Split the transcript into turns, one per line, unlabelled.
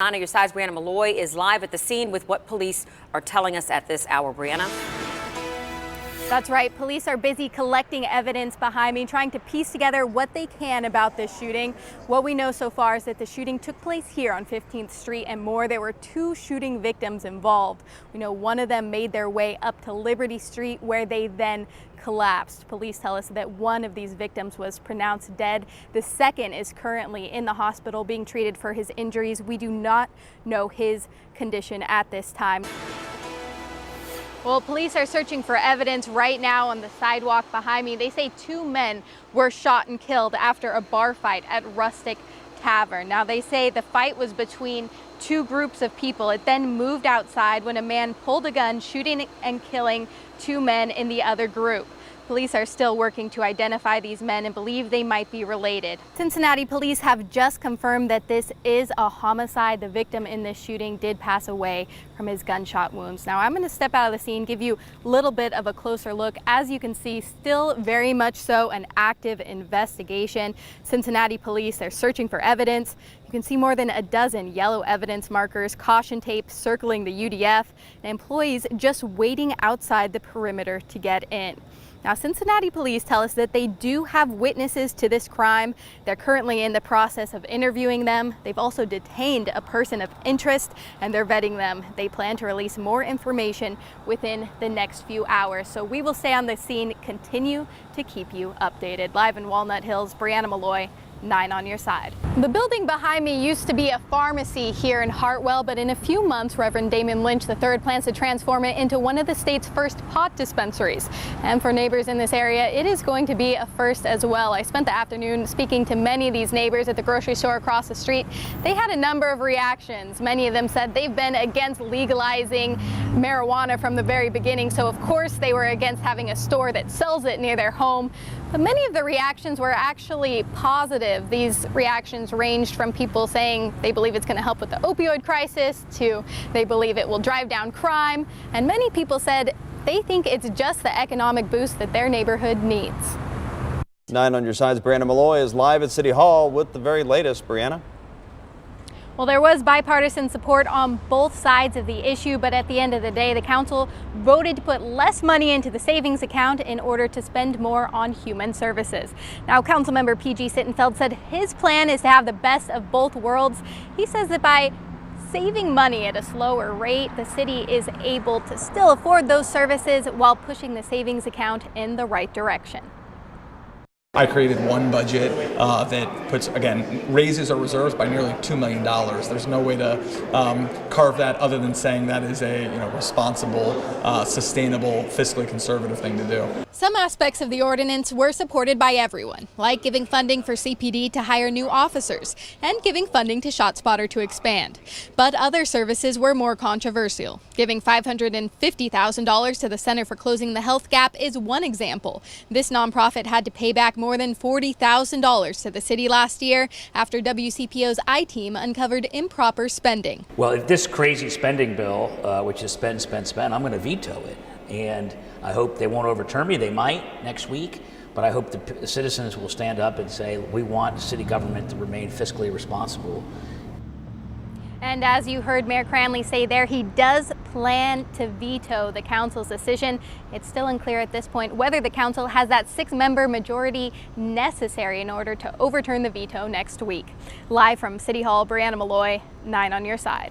On your side's Brianna Malloy is live at the scene with what police are telling us at this hour. Brianna?
That's right. Police are busy collecting evidence behind me, trying to piece together what they can about this shooting. What we know so far is that the shooting took place here on 15th Street and more. There were 2 shooting victims involved. We know one of them made their way up to Liberty Street, where they then collapsed. Police tell us that one of these victims was pronounced dead. The second is currently in the hospital being treated for his injuries. We do not know his condition at this time. Well, police are searching for evidence right now on the sidewalk behind me. They say 2 men were shot and killed after a bar fight at Rustic Tavern. Now, they say the fight was between 2 groups of people. It then moved outside when a man pulled a gun, shooting and killing 2 men in the other group. Police are still working to identify these men and believe they might be related. Cincinnati police have just confirmed that this is a homicide. The victim in this shooting did pass away from his gunshot wounds. Now, I'm going to step out of the scene, give you a little bit of a closer look. As you can see, still very much so an active investigation. Cincinnati police, they're searching for evidence. You can see more than a dozen yellow evidence markers, caution tape circling the UDF, and employees just waiting outside the perimeter to get in. Now, Cincinnati police tell us that they do have witnesses to this crime. They're currently in the process of interviewing them. They've also detained a person of interest and they're vetting them. They plan to release more information within the next few hours. So we will stay on the scene, continue to keep you updated. Live in Walnut Hills, Brianna Malloy, 9 on your side. The building behind me used to be a pharmacy here in Hartwell, but in a few months, Reverend Damon Lynch III plans to transform it into one of the state's first pot dispensaries. And for neighbors in this area, it is going to be a first as well. I spent the afternoon speaking to many of these neighbors at the grocery store across the street. They had a number of reactions. Many of them said they've been against legalizing marijuana from the very beginning, so of course they were against having a store that sells it near their home. But many of the reactions were actually positive. These reactions ranged from people saying they believe it's going to help with the opioid crisis to they believe it will drive down crime. And many people said they think it's just the economic boost that their neighborhood needs.
9 on your side's Brianna Malloy is live at City Hall with the very latest. Brianna?
Well, there was bipartisan support on both sides of the issue, but at the end of the day, the council voted to put less money into the savings account in order to spend more on human services. Now, Councilmember P.G. Sittenfeld said his plan is to have the best of both worlds. He says that by saving money at a slower rate, the city is able to still afford those services while pushing the savings account in the right direction.
I created one budget that puts, again, raises our reserves by nearly $2 million. There's no way to carve that other than saying that is a responsible, sustainable, fiscally conservative thing to do.
Some aspects of the ordinance were supported by everyone, like giving funding for CPD to hire new officers and giving funding to ShotSpotter to expand. But other services were more controversial. Giving $550,000 to the Center for Closing the Health Gap is one example. This nonprofit had to pay back more than $40,000 to the city last year after WCPO's I-Team uncovered improper spending.
Well, if this crazy spending bill, which is spend, I'm going to veto it. And I hope they won't overturn me. They might next week. But I hope the citizens will stand up and say, we want city government to remain fiscally responsible.
And as you heard Mayor Cranley say there, he does plan to veto the council's decision. It's still unclear at this point whether the council has that 6-member majority necessary in order to overturn the veto next week. Live from City Hall, Brianna Malloy, 9 on your side.